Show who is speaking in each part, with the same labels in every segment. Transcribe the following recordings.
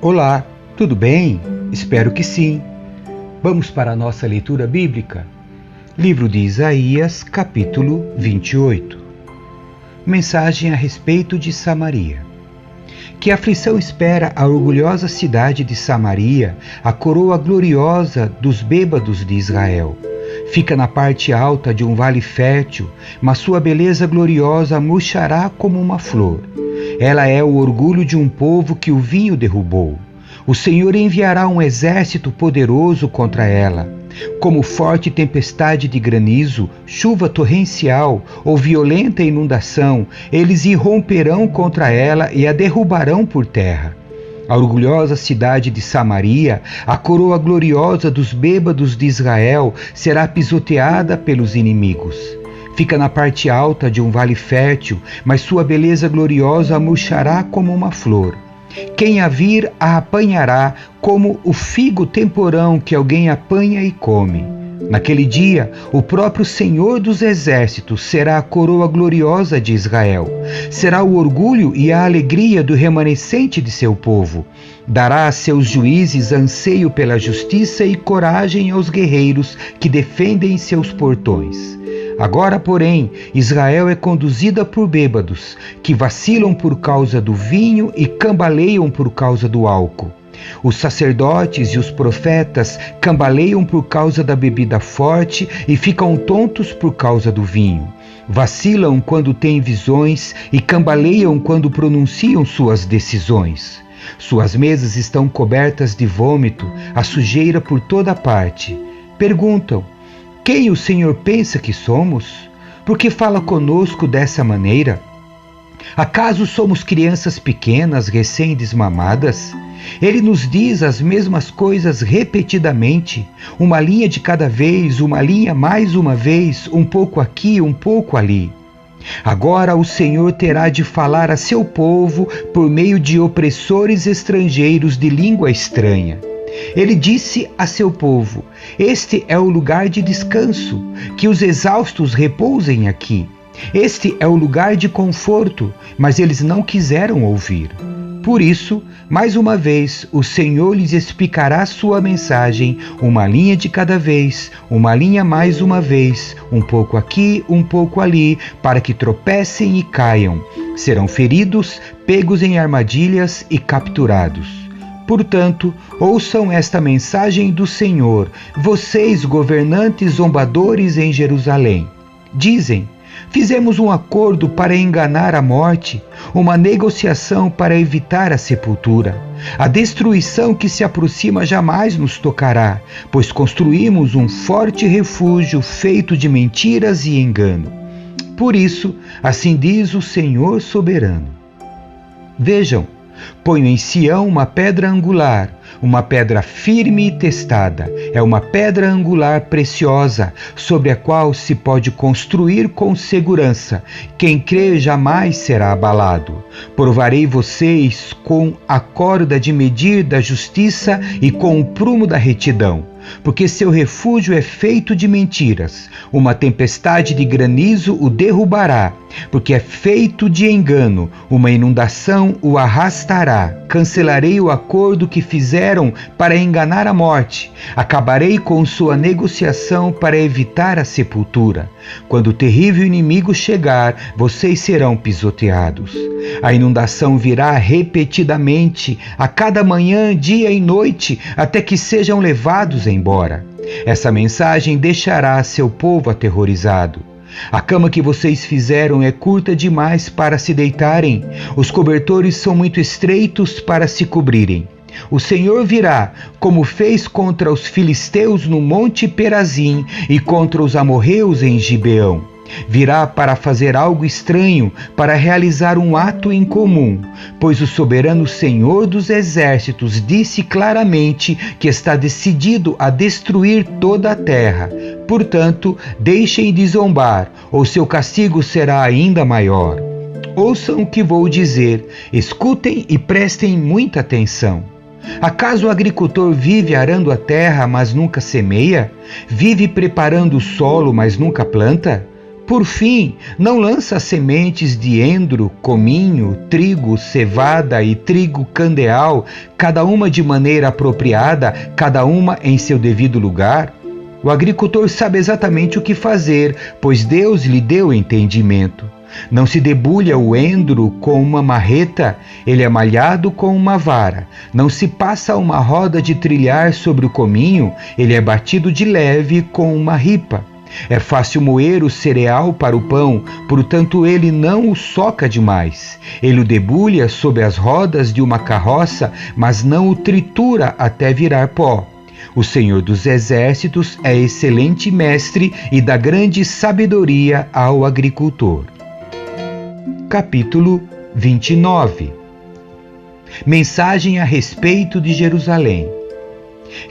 Speaker 1: Olá, tudo bem? Espero que sim. Vamos para a nossa leitura bíblica. Livro de Isaías, capítulo 28. Mensagem a respeito de Samaria. Que aflição espera a orgulhosa cidade de Samaria, a coroa gloriosa dos bêbados de Israel. Fica na parte alta de um vale fértil, mas sua beleza gloriosa murchará como uma flor. Ela é o orgulho de um povo que o vinho derrubou. O Senhor enviará um exército poderoso contra ela. Como forte tempestade de granizo, chuva torrencial ou violenta inundação, eles irromperão contra ela e a derrubarão por terra. A orgulhosa cidade de Samaria, a coroa gloriosa dos bêbados de Israel, será pisoteada pelos inimigos. Fica na parte alta de um vale fértil, mas sua beleza gloriosa murchará como uma flor. Quem a vir a apanhará como o figo temporão que alguém apanha e come. Naquele dia, o próprio Senhor dos Exércitos será a coroa gloriosa de Israel. Será o orgulho e a alegria do remanescente de seu povo. Dará a seus juízes anseio pela justiça e coragem aos guerreiros que defendem seus portões. Agora, porém, Israel é conduzida por bêbados, que vacilam por causa do vinho e cambaleiam por causa do álcool. Os sacerdotes e os profetas cambaleiam por causa da bebida forte e ficam tontos por causa do vinho. Vacilam quando têm visões e cambaleiam quando pronunciam suas decisões. Suas mesas estão cobertas de vômito, a sujeira por toda parte. Perguntam: quem o Senhor pensa que somos? Por que fala conosco dessa maneira? Acaso somos crianças pequenas, recém-desmamadas? Ele nos diz as mesmas coisas repetidamente, uma linha de cada vez, uma linha mais uma vez, um pouco aqui, um pouco ali. Agora o Senhor terá de falar a seu povo por meio de opressores estrangeiros de língua estranha. Ele disse a seu povo: este é o lugar de descanso, que os exaustos repousem aqui. Este é o lugar de conforto, mas eles não quiseram ouvir. Por isso, mais uma vez, o Senhor lhes explicará sua mensagem, uma linha de cada vez, uma linha mais uma vez, um pouco aqui, um pouco ali, para que tropecem e caiam. Serão feridos, pegos em armadilhas e capturados. Portanto, ouçam esta mensagem do Senhor, vocês governantes zombadores em Jerusalém. Dizem: fizemos um acordo para enganar a morte, uma negociação para evitar a sepultura. A destruição que se aproxima jamais nos tocará, pois construímos um forte refúgio feito de mentiras e engano. Por isso, assim diz o Senhor soberano: vejam, ponho em Sião uma pedra angular, uma pedra firme e testada. É uma pedra angular preciosa, sobre a qual se pode construir com segurança. Quem crê jamais será abalado. Provarei vocês com a corda de medir da justiça e com o prumo da retidão. Porque seu refúgio é feito de mentiras. Uma tempestade de granizo o derrubará, porque é feito de engano. Uma inundação o arrastará. Cancelarei o acordo que fizeram para enganar a morte. Acabarei com sua negociação para evitar a sepultura. Quando o terrível inimigo chegar, vocês serão pisoteados. A inundação virá repetidamente, a cada manhã, dia e noite, até que sejam levados embora. Essa mensagem deixará seu povo aterrorizado. A cama que vocês fizeram é curta demais para se deitarem. Os cobertores são muito estreitos para se cobrirem. O Senhor virá, como fez contra os filisteus no monte Perazim e contra os amorreus em Gibeão. Virá para fazer algo estranho, para realizar um ato incomum, pois o soberano Senhor dos Exércitos disse claramente que está decidido a destruir toda a terra. Portanto, deixem de zombar, ou seu castigo será ainda maior. Ouçam o que vou dizer, escutem e prestem muita atenção. Acaso o agricultor vive arando a terra, mas nunca semeia? Vive preparando o solo, mas nunca planta? Por fim, não lança sementes de endro, cominho, trigo, cevada e trigo candeal, cada uma de maneira apropriada, cada uma em seu devido lugar? O agricultor sabe exatamente o que fazer, pois Deus lhe deu entendimento. Não se debulha o endro com uma marreta, ele é malhado com uma vara. Não se passa uma roda de trilhar sobre o cominho, ele é batido de leve com uma ripa. É fácil moer o cereal para o pão, portanto ele não o soca demais. Ele o debulha sob as rodas de uma carroça, mas não o tritura até virar pó. O Senhor dos Exércitos é excelente mestre e dá grande sabedoria ao agricultor. Capítulo 29. Mensagem a respeito de Jerusalém.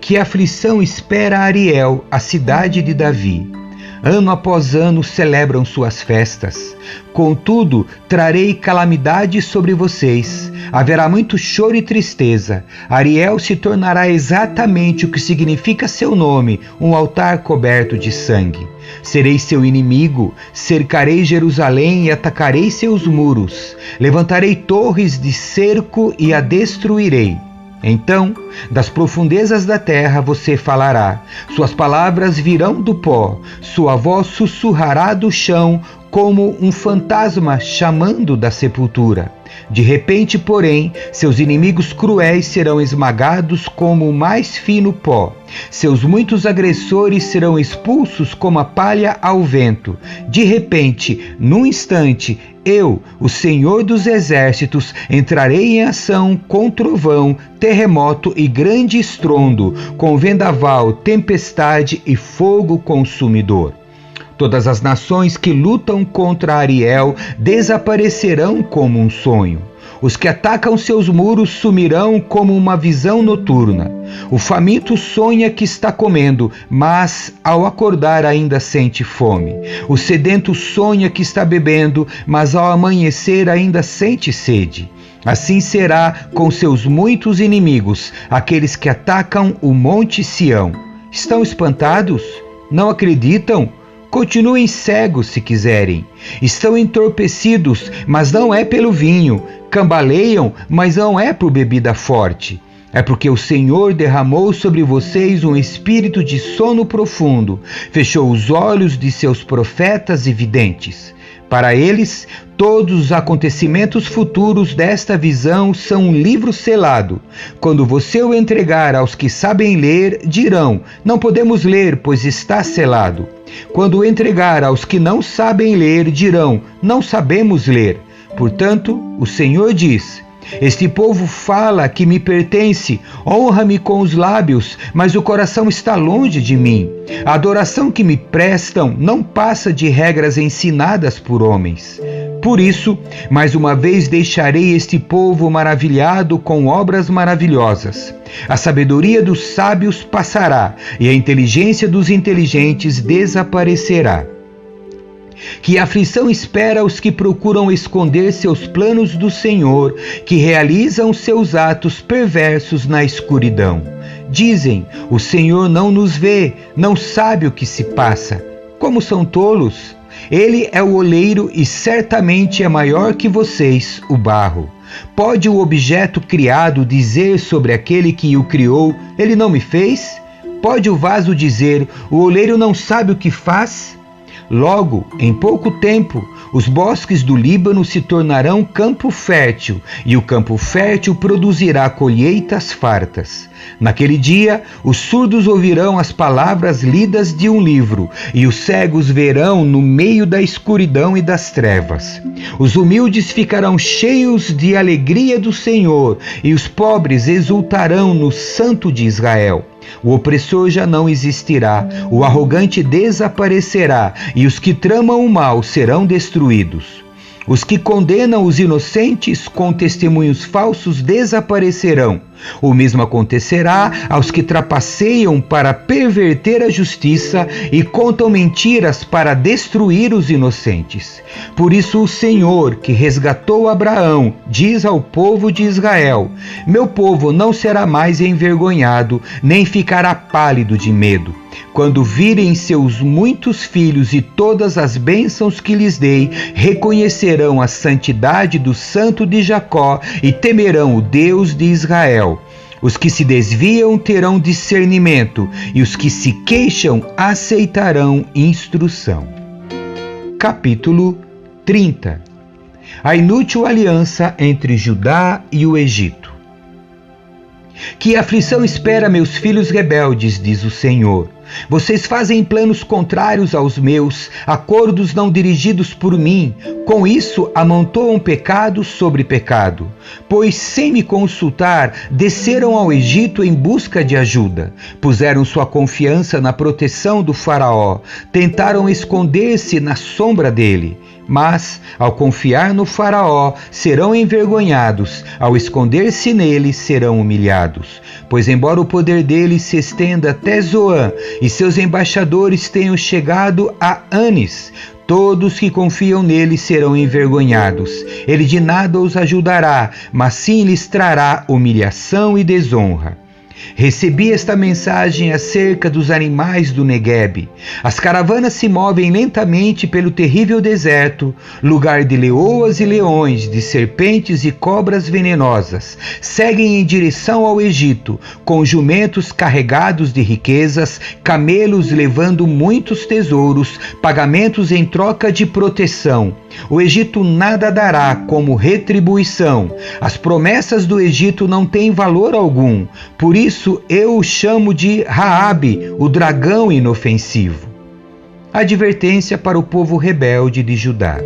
Speaker 1: Que aflição espera Ariel, a cidade de Davi? Ano após ano celebram suas festas. Contudo, trarei calamidade sobre vocês. Haverá muito choro e tristeza. Ariel se tornará exatamente o que significa seu nome, um altar coberto de sangue. Serei seu inimigo, cercarei Jerusalém e atacarei seus muros. Levantarei torres de cerco e a destruirei. Então, das profundezas da terra você falará, suas palavras virão do pó, sua voz sussurrará do chão como um fantasma chamando da sepultura. De repente, porém, seus inimigos cruéis serão esmagados como o mais fino pó. Seus muitos agressores serão expulsos como a palha ao vento. De repente, num instante, eu, o Senhor dos Exércitos, entrarei em ação com trovão, terremoto e grande estrondo, com vendaval, tempestade e fogo consumidor. Todas as nações que lutam contra Ariel desaparecerão como um sonho. Os que atacam seus muros sumirão como uma visão noturna. O faminto sonha que está comendo, mas ao acordar ainda sente fome. O sedento sonha que está bebendo, mas ao amanhecer ainda sente sede. Assim será com seus muitos inimigos, aqueles que atacam o Monte Sião. Estão espantados? Não acreditam? Continuem cegos se quiserem. Estão entorpecidos, mas não é pelo vinho. Cambaleiam, mas não é por bebida forte. É porque o Senhor derramou sobre vocês um espírito de sono profundo, fechou os olhos de seus profetas e videntes. Para eles, todos os acontecimentos futuros desta visão são um livro selado. Quando você o entregar aos que sabem ler, dirão: não podemos ler, pois está selado. Quando o entregar aos que não sabem ler, dirão: não sabemos ler. Portanto, o Senhor diz: este povo fala que me pertence, honra-me com os lábios, mas o coração está longe de mim. A adoração que me prestam não passa de regras ensinadas por homens. Por isso, mais uma vez deixarei este povo maravilhado com obras maravilhosas. A sabedoria dos sábios passará, e a inteligência dos inteligentes desaparecerá. Que aflição espera os que procuram esconder seus planos do Senhor, que realizam seus atos perversos na escuridão. Dizem: o Senhor não nos vê, não sabe o que se passa. Como são tolos! Ele é o oleiro e certamente é maior que vocês, o barro. Pode o objeto criado dizer sobre aquele que o criou: ele não me fez? Pode o vaso dizer: o oleiro não sabe o que faz? Logo, em pouco tempo, os bosques do Líbano se tornarão campo fértil, e o campo fértil produzirá colheitas fartas. Naquele dia, os surdos ouvirão as palavras lidas de um livro, e os cegos verão no meio da escuridão e das trevas. Os humildes ficarão cheios de alegria do Senhor, e os pobres exultarão no Santo de Israel. O opressor já não existirá, o arrogante desaparecerá, e os que tramam o mal serão destruídos. Os que condenam os inocentes com testemunhos falsos desaparecerão. O mesmo acontecerá aos que trapaceiam para perverter a justiça e contam mentiras para destruir os inocentes. Por isso o Senhor, que resgatou Abraão, diz ao povo de Israel: meu povo não será mais envergonhado, nem ficará pálido de medo. Quando virem seus muitos filhos e todas as bênçãos que lhes dei, reconhecerão a santidade do Santo de Jacó e temerão o Deus de Israel. Os que se desviam terão discernimento, e os que se queixam aceitarão instrução. Capítulo 30. A inútil aliança entre Judá e o Egito. Que aflição espera meus filhos rebeldes, diz o Senhor. Vocês fazem planos contrários aos meus, acordos não dirigidos por mim. Com isso, amontoam pecado sobre pecado. Pois, sem me consultar, desceram ao Egito em busca de ajuda. Puseram sua confiança na proteção do faraó. Tentaram esconder-se na sombra dele. Mas, ao confiar no faraó, serão envergonhados, ao esconder-se nele, serão humilhados. Pois, embora o poder dele se estenda até Zoan, e seus embaixadores tenham chegado a Anis, todos que confiam nele serão envergonhados. Ele de nada os ajudará, mas sim lhes trará humilhação e desonra. Recebi esta mensagem acerca dos animais do Neguebe. As caravanas se movem lentamente pelo terrível deserto, lugar de leoas e leões, de serpentes e cobras venenosas. Seguem em direção ao Egito, com jumentos carregados de riquezas, camelos levando muitos tesouros, pagamentos em troca de proteção. O Egito nada dará como retribuição. As promessas do Egito não têm valor algum. Por isso eu o chamo de Raabe, o dragão inofensivo. Advertência para o povo rebelde de Judá.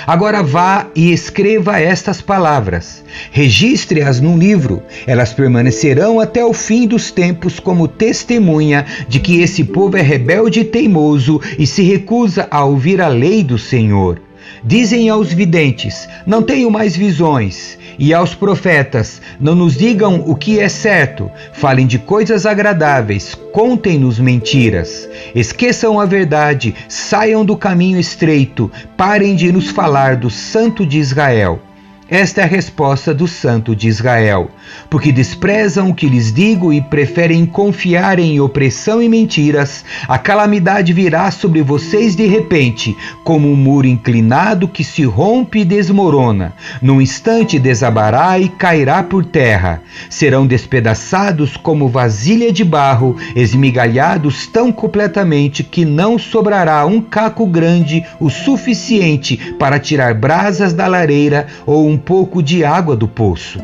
Speaker 1: Agora vá e escreva estas palavras. Registre-as num livro. Elas permanecerão até o fim dos tempos como testemunha de que esse povo é rebelde e teimoso e se recusa a ouvir a lei do Senhor. Dizem aos videntes: não tenho mais visões. E aos profetas: não nos digam o que é certo. Falem de coisas agradáveis, contem-nos mentiras. Esqueçam a verdade, saiam do caminho estreito, parem de nos falar do Santo de Israel. Esta é a resposta do Santo de Israel. Porque desprezam o que lhes digo e preferem confiar em opressão e mentiras, a calamidade virá sobre vocês de repente, como um muro inclinado que se rompe e desmorona. Num instante desabará e cairá por terra. Serão despedaçados como vasilha de barro, esmigalhados tão completamente que não sobrará um caco grande o suficiente para tirar brasas da lareira ou um pouco de água do poço.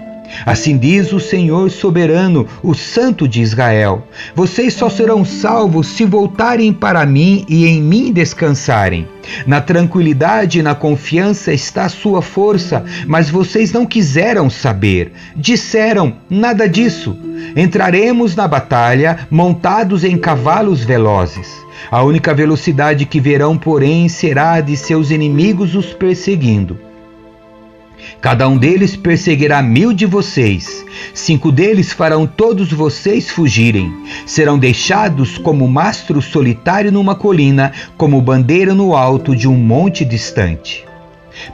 Speaker 1: Assim diz o Senhor soberano, o Santo de Israel: vocês só serão salvos se voltarem para mim e em mim descansarem. Na tranquilidade e na confiança está a sua força, mas vocês não quiseram saber. Disseram: nada disso. Entraremos na batalha montados em cavalos velozes. A única velocidade que verão, porém, será a de seus inimigos os perseguindo. Cada um deles perseguirá 1000 de vocês. 5 deles farão todos vocês fugirem. Serão deixados como mastro solitário numa colina, como bandeira no alto de um monte distante.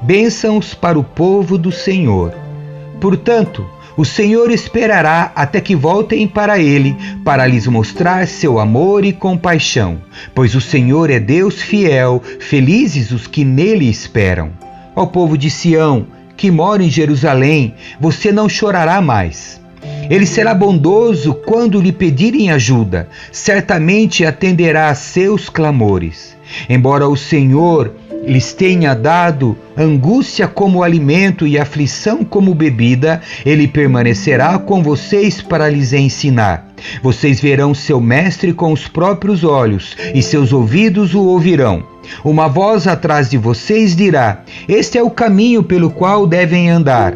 Speaker 1: Bênçãos para o povo do Senhor. Portanto, o Senhor esperará até que voltem para Ele, para lhes mostrar seu amor e compaixão. Pois o Senhor é Deus fiel, felizes os que nele esperam. Ó povo de Sião, que mora em Jerusalém, você não chorará mais. Ele será bondoso quando lhe pedirem ajuda, certamente atenderá a seus clamores. Embora o Senhor lhes tenha dado angústia como alimento e aflição como bebida, ele permanecerá com vocês para lhes ensinar. Vocês verão seu mestre com os próprios olhos, e seus ouvidos o ouvirão. Uma voz atrás de vocês dirá: este é o caminho pelo qual devem andar.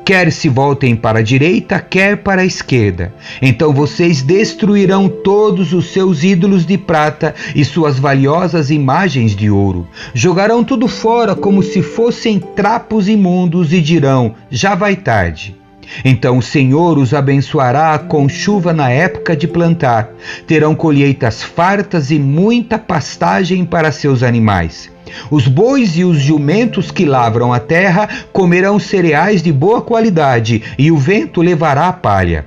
Speaker 1: Quer se voltem para a direita, quer para a esquerda. Então vocês destruirão todos os seus ídolos de prata e suas valiosas imagens de ouro. Jogarão tudo fora como se fossem trapos imundos e dirão: já vai tarde. Então o Senhor os abençoará com chuva na época de plantar. Terão colheitas fartas e muita pastagem para seus animais. Os bois e os jumentos que lavram a terra comerão cereais de boa qualidade, e o vento levará a palha.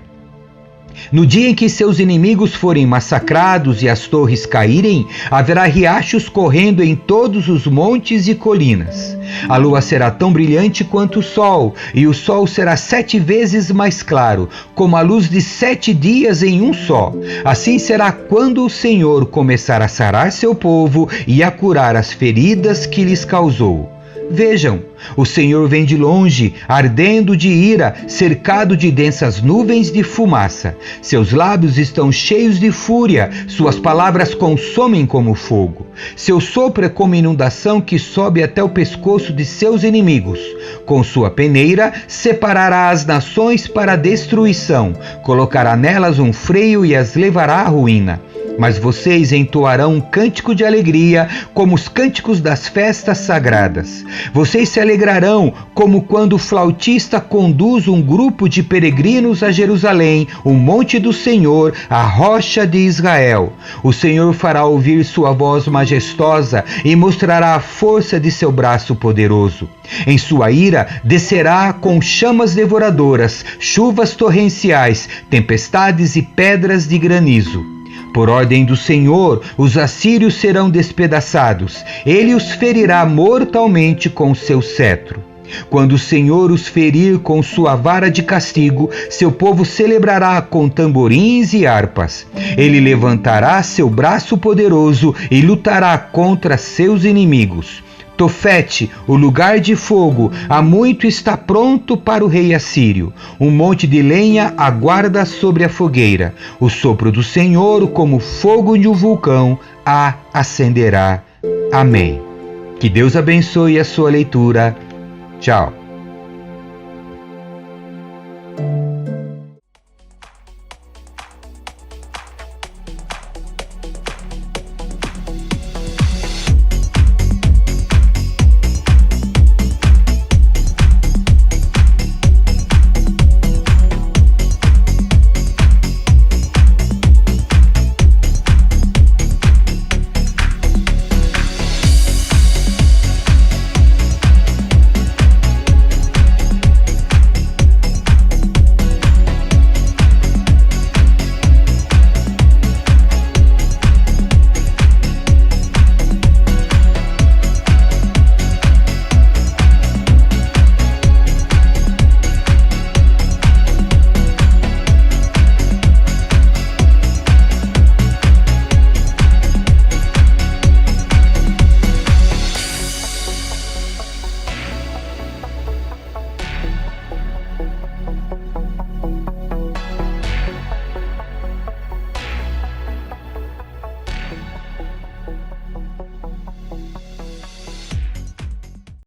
Speaker 1: No dia em que seus inimigos forem massacrados e as torres caírem, haverá riachos correndo em todos os montes e colinas. A lua será tão brilhante quanto o sol, e o sol será 7 vezes mais claro, como a luz de 7 dias em um só. Assim será quando o Senhor começar a sarar seu povo e a curar as feridas que lhes causou. Vejam, o Senhor vem de longe, ardendo de ira, cercado de densas nuvens de fumaça. Seus lábios estão cheios de fúria, suas palavras consomem como fogo. Seu sopro é como inundação que sobe até o pescoço de seus inimigos. Com sua peneira, separará as nações para a destruição, colocará nelas um freio e as levará à ruína. Mas vocês entoarão um cântico de alegria, como os cânticos das festas sagradas. Vocês se alegrarão, como quando o flautista conduz um grupo de peregrinos a Jerusalém, o monte do Senhor, a rocha de Israel. O Senhor fará ouvir sua voz majestosa e mostrará a força de seu braço poderoso. Em sua ira, descerá com chamas devoradoras, chuvas torrenciais, tempestades e pedras de granizo. Por ordem do Senhor, os assírios serão despedaçados. Ele os ferirá mortalmente com seu cetro. Quando o Senhor os ferir com sua vara de castigo, seu povo celebrará com tamborins e harpas. Ele levantará seu braço poderoso e lutará contra seus inimigos. Tofete, o lugar de fogo, há muito está pronto para o rei assírio. Um monte de lenha aguarda sobre a fogueira. O sopro do Senhor, como fogo de um vulcão, a acenderá. Amém. Que Deus abençoe a sua leitura. Tchau.